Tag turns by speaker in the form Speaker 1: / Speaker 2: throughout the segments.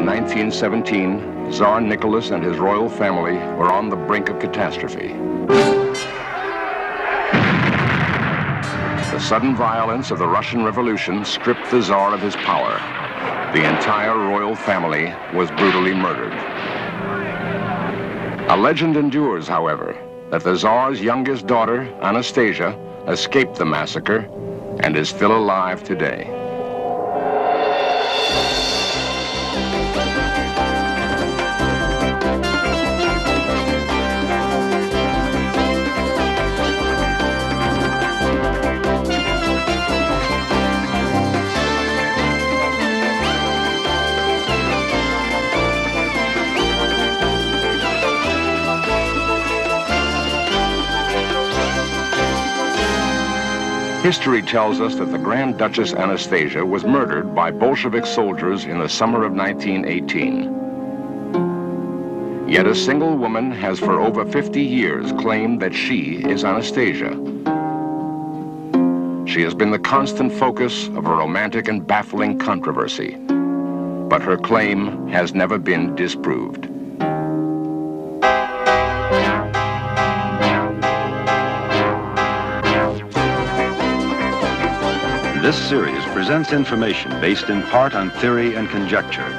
Speaker 1: 1917, Tsar Nicholas and his royal family were on the brink of catastrophe. The sudden violence of the Russian Revolution stripped the Tsar of his power. The entire royal family was brutally murdered. A legend endures, however, that the Tsar's youngest daughter, Anastasia, escaped the massacre and is still alive today. History tells us that the Grand Duchess Anastasia was murdered by Bolshevik soldiers in the summer of 1918. Yet a single woman has for over 50 years claimed that she is Anastasia. She has been the constant focus of a romantic and baffling controversy, but her claim has never been disproved.
Speaker 2: This series presents information based in part on theory and conjecture.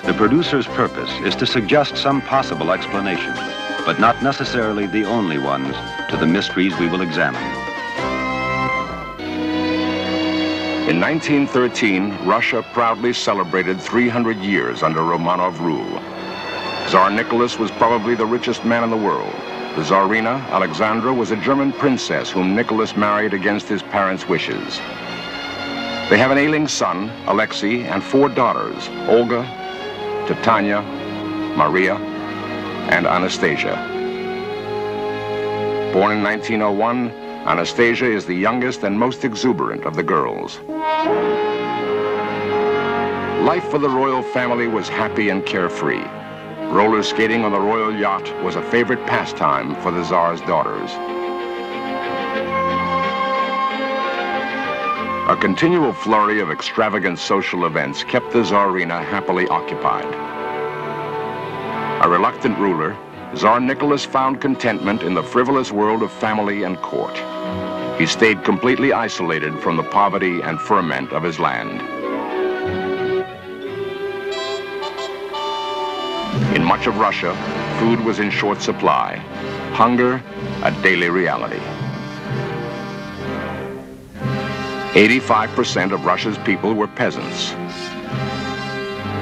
Speaker 2: The producer's purpose is to suggest some possible explanations, but not necessarily the only ones, to the mysteries we will examine.
Speaker 1: In 1913, Russia proudly celebrated 300 years under Romanov rule. Tsar Nicholas was probably the richest man in the world. The Tsarina, Alexandra, was a German princess whom Nicholas married against his parents' wishes. They have an ailing son, Alexei, and 4 daughters, Olga, Titania, Maria, and Anastasia. Born in 1901, Anastasia is the youngest and most exuberant of the girls. Life for the royal family was happy and carefree. Roller skating on the royal yacht was a favorite pastime for the Tsar's daughters. A continual flurry of extravagant social events kept the Tsarina happily occupied. A reluctant ruler, Tsar Nicholas found contentment in the frivolous world of family and court. He stayed completely isolated from the poverty and ferment of his land. In much of Russia, food was in short supply. Hunger, a daily reality. 85% of Russia's people were peasants.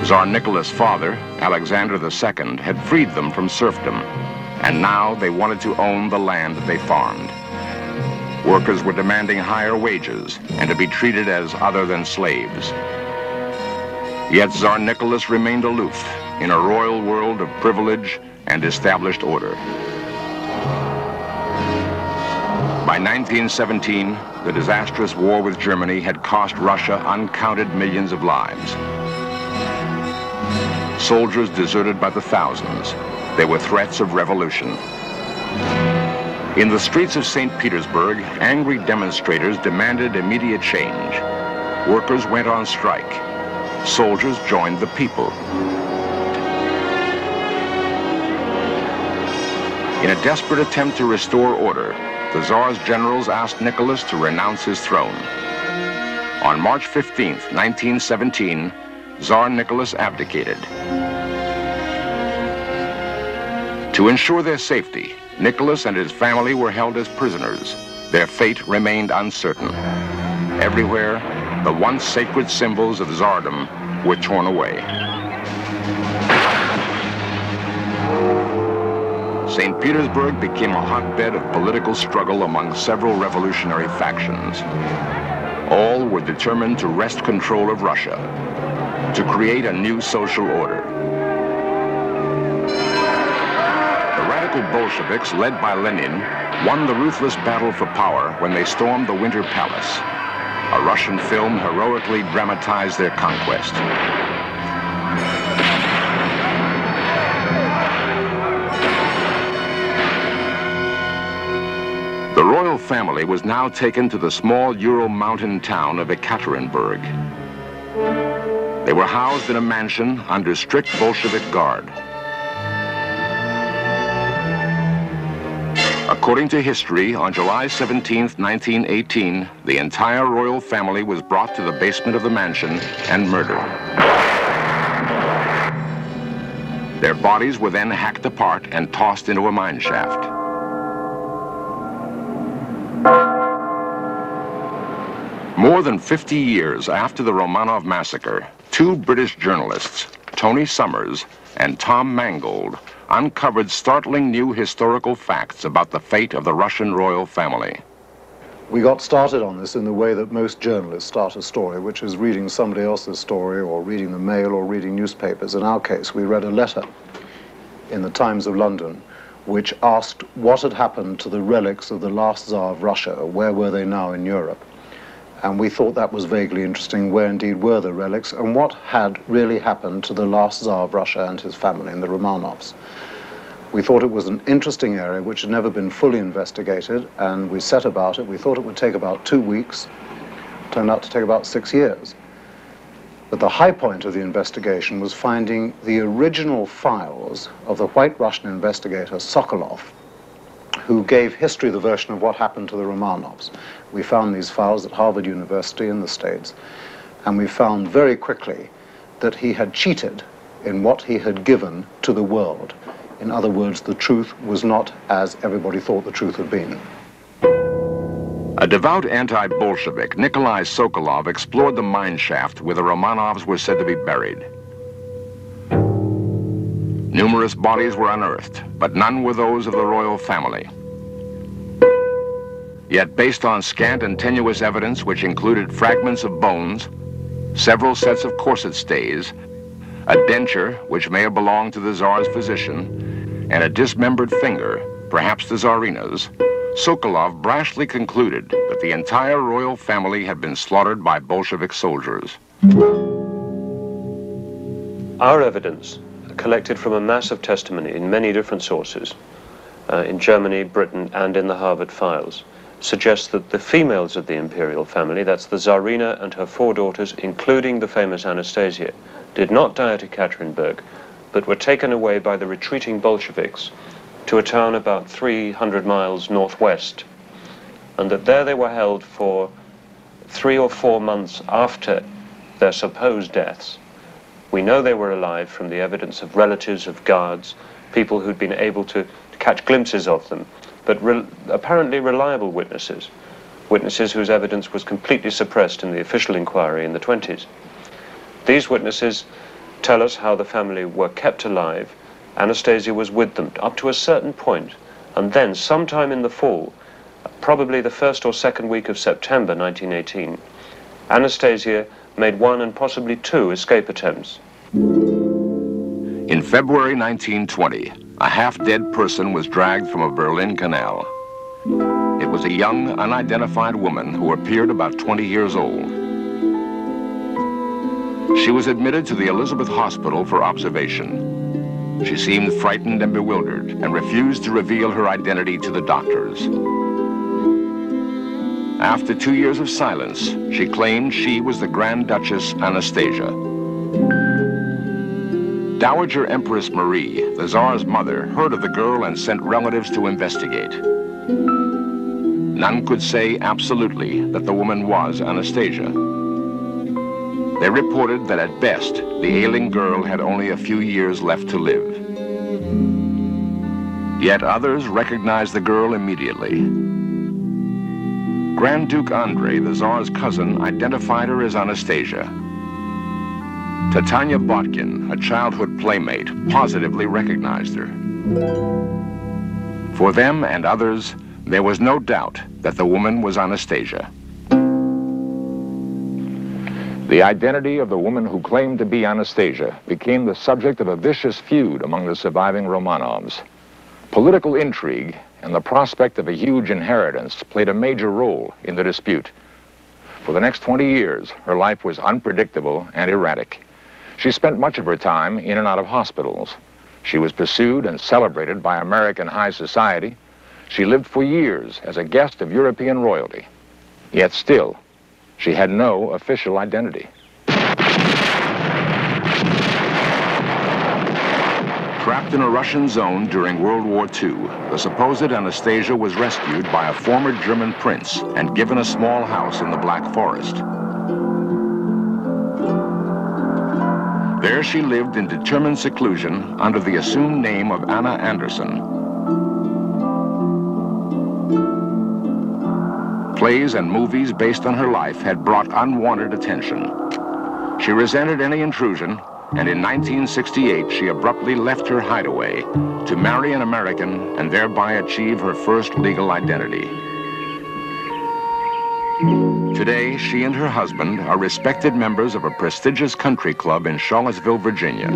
Speaker 1: Tsar Nicholas' father, Alexander II, had freed them from serfdom, and now they wanted to own the land they farmed. Workers were demanding higher wages and to be treated as other than slaves. Yet Tsar Nicholas remained aloof in a royal world of privilege and established order. By 1917, the disastrous war with Germany had cost Russia uncounted millions of lives. Soldiers deserted by the thousands. There were threats of revolution. In the streets of St. Petersburg, angry demonstrators demanded immediate change. Workers went on strike. Soldiers joined the people. In a desperate attempt to restore order, the Tsar's generals asked Nicholas to renounce his throne. On March 15, 1917, Tsar Nicholas abdicated. To ensure their safety, Nicholas and his family were held as prisoners. Their fate remained uncertain. Everywhere, the once sacred symbols of Tsardom were torn away. St. Petersburg became a hotbed of political struggle among several revolutionary factions. All were determined to wrest control of Russia, to create a new social order. The radical Bolsheviks, led by Lenin, won the ruthless battle for power when they stormed the Winter Palace. A Russian film heroically dramatized their conquest. The royal family was now taken to the small Ural mountain town of Ekaterinburg. They were housed in a mansion under strict Bolshevik guard. According to history, on July 17, 1918, the entire royal family was brought to the basement of the mansion and murdered. Their bodies were then hacked apart and tossed into a mine shaft. More than 50 years after the Romanov massacre, two British journalists, Tony Summers and Tom Mangold, uncovered startling new historical facts about the fate of the Russian royal family.
Speaker 3: We got started on this in the way that most journalists start a story, which is reading somebody else's story or reading the Mail or reading newspapers. In our case, we read a letter in the Times of London which asked what had happened to the relics of the last Tsar of Russia. Where were they now in Europe? And we thought that was vaguely interesting. Where indeed were the relics, and what had really happened to the last Tsar of Russia and his family and the Romanovs? We thought it was an interesting area which had never been fully investigated, and we set about it. We thought it would take about 2 weeks. It turned out to take about 6 years. But the high point of the investigation was finding the original files of the White Russian investigator Sokolov, who gave history the version of what happened to the Romanovs. We found these files at Harvard University in the States, and we found very quickly that he had cheated in what he had given to the world. In other words, the truth was not as everybody thought the truth had been.
Speaker 1: A devout anti-Bolshevik, Nikolai Sokolov, explored the mine shaft where the Romanovs were said to be buried. Numerous bodies were unearthed, but none were those of the royal family. Yet, based on scant and tenuous evidence which included fragments of bones, several sets of corset stays, a denture which may have belonged to the Tsar's physician, and a dismembered finger, perhaps the Tsarina's, Sokolov brashly concluded that the entire royal family had been slaughtered by Bolshevik soldiers.
Speaker 4: Our evidence, collected from a mass of testimony in many different sources, in Germany, Britain, and in the Harvard files, suggests that the females of the imperial family, that's the Tsarina and her 4 daughters, including the famous Anastasia, did not die at Ekaterinburg, but were taken away by the retreating Bolsheviks to a town about 300 miles northwest, and that there they were held for 3 or 4 months after their supposed deaths. We know they were alive from the evidence of relatives, of guards, people who'd been able to catch glimpses of them, but apparently reliable witnesses, witnesses whose evidence was completely suppressed in the official inquiry in the 20s. These witnesses tell us how the family were kept alive. Anastasia was with them up to a certain point, and then sometime in the fall, probably the 1st or 2nd week of September 1918, Anastasia made 1 and possibly 2 escape attempts.
Speaker 1: In February 1920, a half-dead person was dragged from a Berlin canal. It was a young, unidentified woman who appeared about 20 years old. She was admitted to the Elizabeth Hospital for observation. She seemed frightened and bewildered and refused to reveal her identity to the doctors. After 2 years of silence, she claimed she was the Grand Duchess Anastasia. Dowager Empress Marie, the Tsar's mother, heard of the girl and sent relatives to investigate. None could say absolutely that the woman was Anastasia. They reported that at best, the ailing girl had only a few years left to live. Yet others recognized the girl immediately. Grand Duke Andrei, the Tsar's cousin, identified her as Anastasia. Titania Botkin, a childhood playmate, positively recognized her. For them and others, there was no doubt that the woman was Anastasia. The identity of the woman who claimed to be Anastasia became the subject of a vicious feud among the surviving Romanovs. Political intrigue and the prospect of a huge inheritance played a major role in the dispute. For the next 20 years, her life was unpredictable and erratic. She spent much of her time in and out of hospitals. She was pursued and celebrated by American high society. She lived for years as a guest of European royalty. Yet still, she had no official identity. Trapped in a Russian zone during World War II, the supposed Anastasia was rescued by a former German prince and given a small house in the Black Forest. There she lived in determined seclusion under the assumed name of Anna Anderson. Plays and movies based on her life had brought unwanted attention. She resented any intrusion, and in 1968 she abruptly left her hideaway to marry an American and thereby achieve her first legal identity. Today, she and her husband are respected members of a prestigious country club in Charlottesville, Virginia.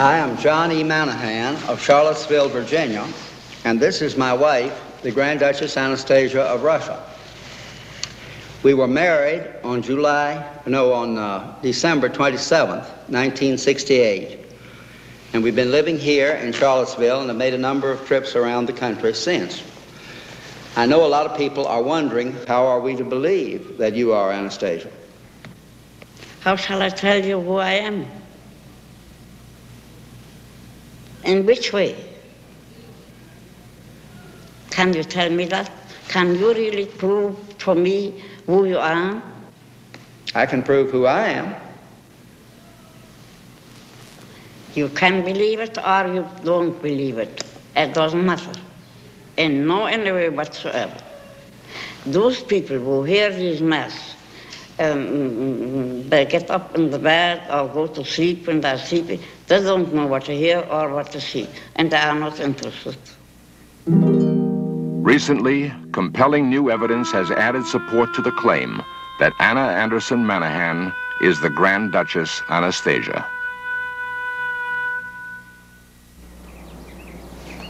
Speaker 5: I am John E. Manahan of Charlottesville, Virginia, and this is my wife, the Grand Duchess Anastasia of Russia. We were married on December 27th, 1968. And we've been living here in Charlottesville and have made a number of trips around the country since. I know a lot of people are wondering, how are we to believe that you are Anastasia?
Speaker 6: How shall I tell you who I am? In which way? Can you tell me that? Can you really prove to me who you are?
Speaker 5: I can prove who I am.
Speaker 6: You can believe it or you don't believe it. It doesn't matter. In no any way whatsoever. Those people who hear this mass, they get up in the bed or go to sleep when they're sleeping. They don't know what to hear or what to see, and they are not interested.
Speaker 1: Recently, compelling new evidence has added support to the claim that Anna Anderson Manahan is the Grand Duchess Anastasia.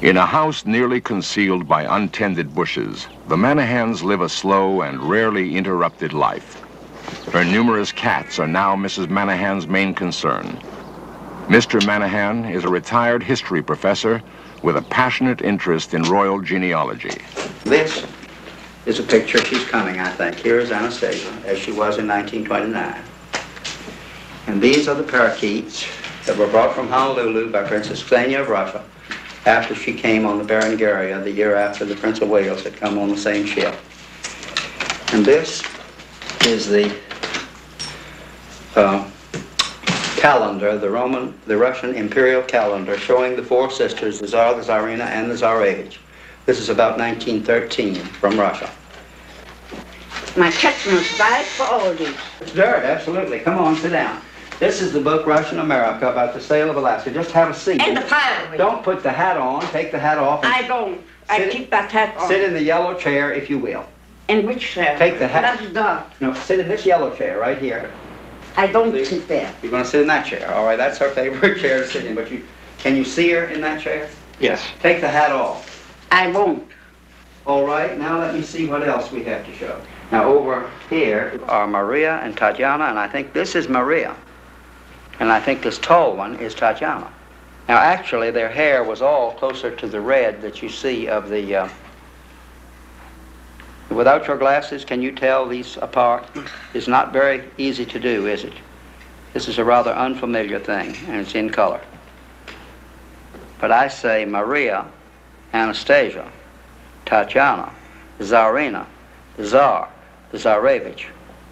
Speaker 1: In a house nearly concealed by untended bushes, the Manahans live a slow and rarely interrupted life. Her numerous cats are now Mrs. Manahan's main concern. Mr. Manahan is a retired history professor with a passionate interest in royal genealogy.
Speaker 5: This is a picture. She's coming, I think. Here is Anastasia, as she was in 1929. And these are the parakeets that were brought from Honolulu by Princess Xenia of Russia after she came on the Berengaria the year after the Prince of Wales had come on the same ship. And this is the calendar, the Russian imperial calendar, showing the four sisters, the Tsar, the Tsarina, and the Tsarevich. This is about 1913 from Russia.
Speaker 6: My kitchen's died for all these.
Speaker 5: It's dirt, absolutely. Come on, sit down. This is the book, Russian America, about the sale of Alaska. Just have a seat.
Speaker 6: In the pile.
Speaker 5: Don't put the hat on. Take the hat off.
Speaker 6: I don't. I keep that hat on.
Speaker 5: Sit in the yellow chair, if you will.
Speaker 6: In which chair?
Speaker 5: Take the hat.
Speaker 6: That's dark.
Speaker 5: No, sit in this yellow chair right here.
Speaker 6: I don't sit there.
Speaker 5: You're going to sit in that chair. All right, that's her favorite chair to sit in. But can you see her in that chair?
Speaker 4: Yes.
Speaker 5: Take the hat off.
Speaker 6: I won't.
Speaker 5: All right, now let me see what else we have to show. Now over here are Maria and Tatiana, and I think this is Maria. And I think this tall one is Tatiana. Now actually their hair was all closer to the red that you see of the... Without your glasses, can you tell these apart? It's not very easy to do, is it? This is a rather unfamiliar thing, and it's in color. But I say Maria, Anastasia, Tatiana, Tsarina, the Tsar, the Tsarevich,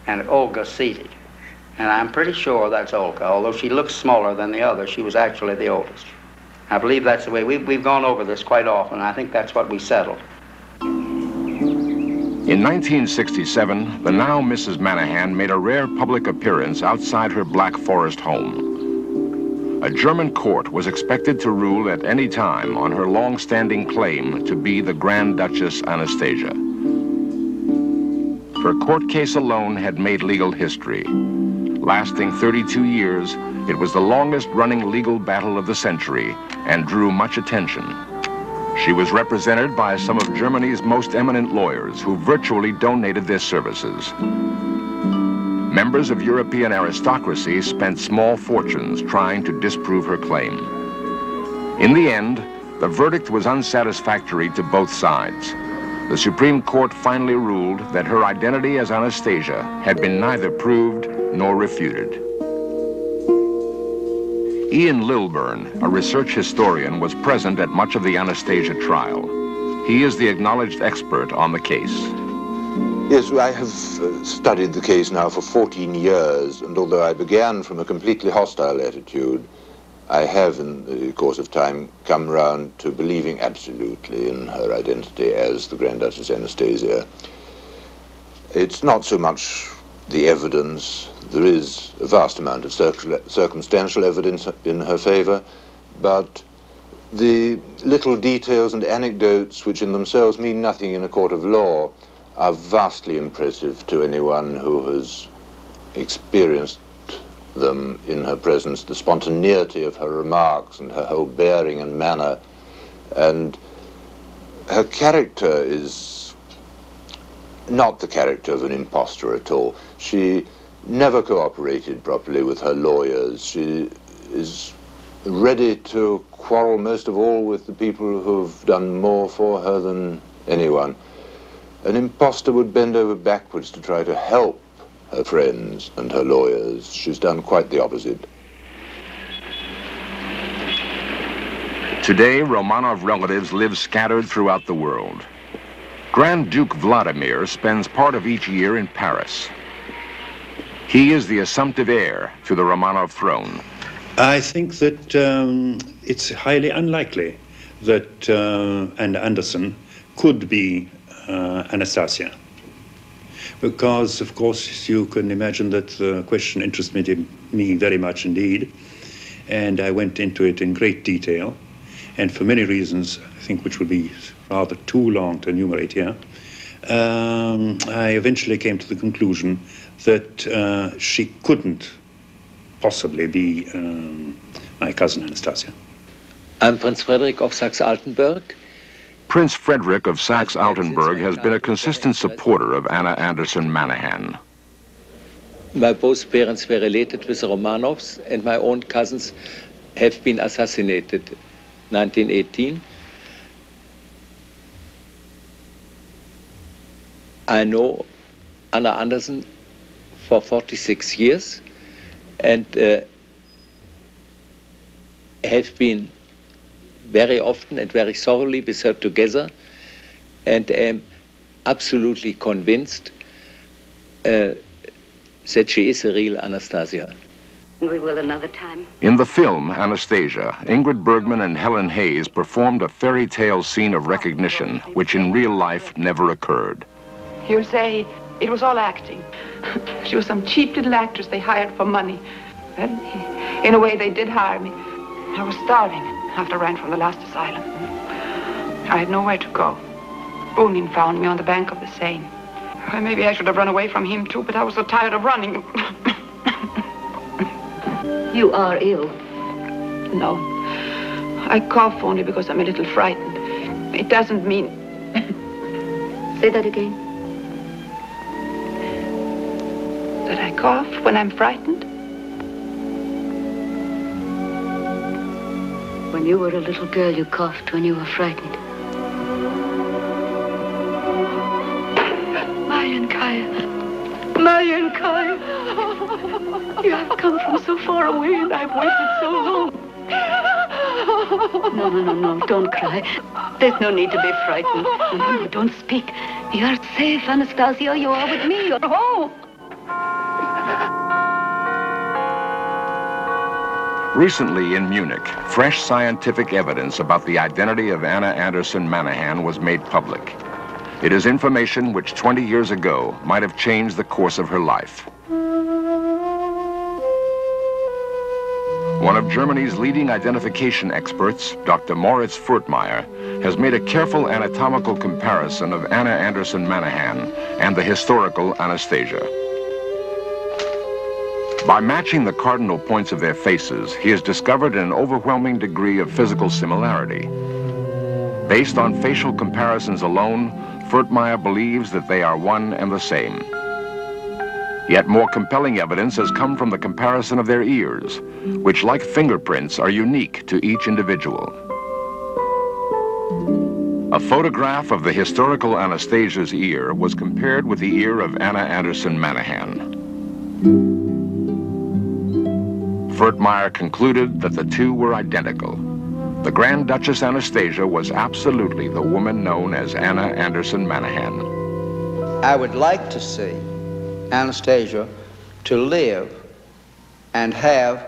Speaker 5: and Olga seated. And I'm pretty sure that's Olga, although she looks smaller than the others. She was actually the oldest. I believe that's the way. We've gone over this quite often, and I think that's what we settled.
Speaker 1: In 1967, the now Mrs. Manahan made a rare public appearance outside her Black Forest home. A German court was expected to rule at any time on her long-standing claim to be the Grand Duchess Anastasia. Her court case alone had made legal history. Lasting 32 years, it was the longest-running legal battle of the century and drew much attention. She was represented by some of Germany's most eminent lawyers who virtually donated their services. Members of European aristocracy spent small fortunes trying to disprove her claim. In the end, the verdict was unsatisfactory to both sides. The Supreme Court finally ruled that her identity as Anastasia had been neither proved nor refuted. Ian Lilburn, a research historian, was present at much of the Anastasia trial. He is the acknowledged expert on the case.
Speaker 7: Yes, I have studied the case now for 14 years, and although I began from a completely hostile attitude, I have, in the course of time, come round to believing absolutely in her identity as the Grand Duchess Anastasia. It's not so much the evidence. There is a vast amount of circumstantial evidence in her favor, but the little details and anecdotes, which in themselves mean nothing in a court of law, are vastly impressive to anyone who has experienced them in her presence, the spontaneity of her remarks and her whole bearing and manner. And her character is not the character of an impostor at all. She never cooperated properly with her lawyers. She is ready to quarrel most of all with the people who've done more for her than anyone. An impostor would bend over backwards to try to help her friends and her lawyers. She's done quite the opposite.
Speaker 1: Today, Romanov relatives live scattered throughout the world. Grand Duke Vladimir spends part of each year in Paris. He is the assumptive heir to the Romanov throne.
Speaker 8: I think that it's highly unlikely that Anna Anderson could be Anastasia. Because, of course, you can imagine that the question interested me very much indeed, and I went into it in great detail, and for many reasons, I think, which would be rather too long to enumerate here, I eventually came to the conclusion that she couldn't possibly be my cousin Anastasia.
Speaker 9: I'm Prince Frederick of Saxe-Altenburg.
Speaker 1: Prince Frederick of Saxe-Altenburg has been a consistent supporter of Anna Anderson Manahan.
Speaker 9: My both parents were related with the Romanovs, and my own cousins have been assassinated 1918. I know Anna Anderson for 46 years and have been very often and very thoroughly with her together, and am absolutely convinced that she is a real Anastasia.
Speaker 10: We will another time.
Speaker 1: In the film Anastasia, Ingrid Bergman and Helen Hayes performed a fairy tale scene of recognition, which in real life never occurred.
Speaker 11: You'll say it was all acting. She was some cheap little actress they hired for money. Well, in a way, they did hire me. I was starving after I ran from the last asylum. I had nowhere to go. Bunin found me on the bank of the Seine. Well, maybe I should have run away from him too, but I was so tired of running.
Speaker 10: You are ill.
Speaker 11: No. I cough only because I'm a little frightened. It doesn't mean...
Speaker 10: Say that again.
Speaker 11: That I cough when I'm frightened?
Speaker 10: When you were a little girl, you coughed when you were frightened.
Speaker 11: Marian Kaya. Marian Kaya. You have come from so far away and I've waited so long.
Speaker 10: No, don't cry. There's no need to be frightened. No, don't speak. You are safe, Anastasia. You are with me. You're home.
Speaker 1: Recently in Munich, fresh scientific evidence about the identity of Anna Anderson Manahan was made public. It is information which 20 years ago might have changed the course of her life. One of Germany's leading identification experts, Dr. Moritz Furtmeier, has made a careful anatomical comparison of Anna Anderson Manahan and the historical Anastasia. By matching the cardinal points of their faces, he has discovered an overwhelming degree of physical similarity. Based on facial comparisons alone, Furtmeier believes that they are one and the same. Yet more compelling evidence has come from the comparison of their ears, which, like fingerprints, are unique to each individual. A photograph of the historical Anastasia's ear was compared with the ear of Anna Anderson Manahan. Furtmeyer concluded that the two were identical. The Grand Duchess Anastasia was absolutely the woman known as Anna Anderson Manahan.
Speaker 5: I would like to see Anastasia to live and have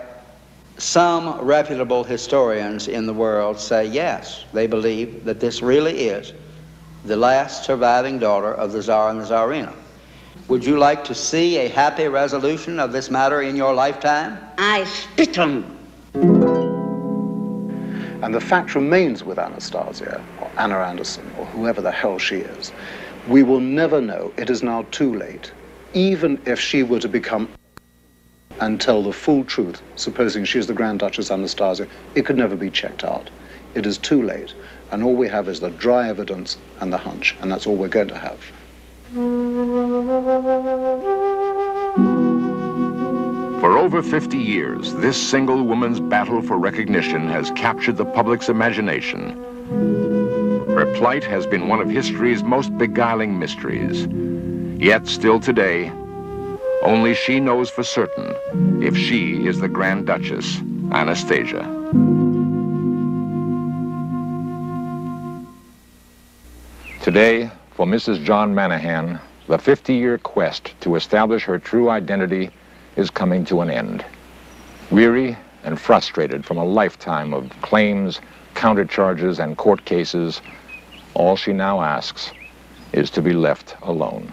Speaker 5: some reputable historians in the world say yes, they believe that this really is the last surviving daughter of the Tsar and the Tsarina. Would you like to see a happy resolution of this matter in your lifetime?
Speaker 6: I spit on
Speaker 3: And the fact remains with Anastasia, or Anna Anderson, or whoever the hell she is. We will never know. It is now too late. Even if she were to become and tell the full truth, supposing she's the Grand Duchess Anastasia, it could never be checked out. It is too late. And all we have is the dry evidence and the hunch, and that's all we're going to have.
Speaker 1: For over 50 years, this single woman's battle for recognition has captured the public's imagination. Her plight has been one of history's most beguiling mysteries. Yet still today, only she knows for certain if she is the Grand Duchess Anastasia.
Speaker 12: Today, for Mrs. John Manahan, the 50-year quest to establish her true identity is coming to an end. Weary and frustrated from a lifetime of claims, countercharges, and court cases, all she now asks is to be left alone.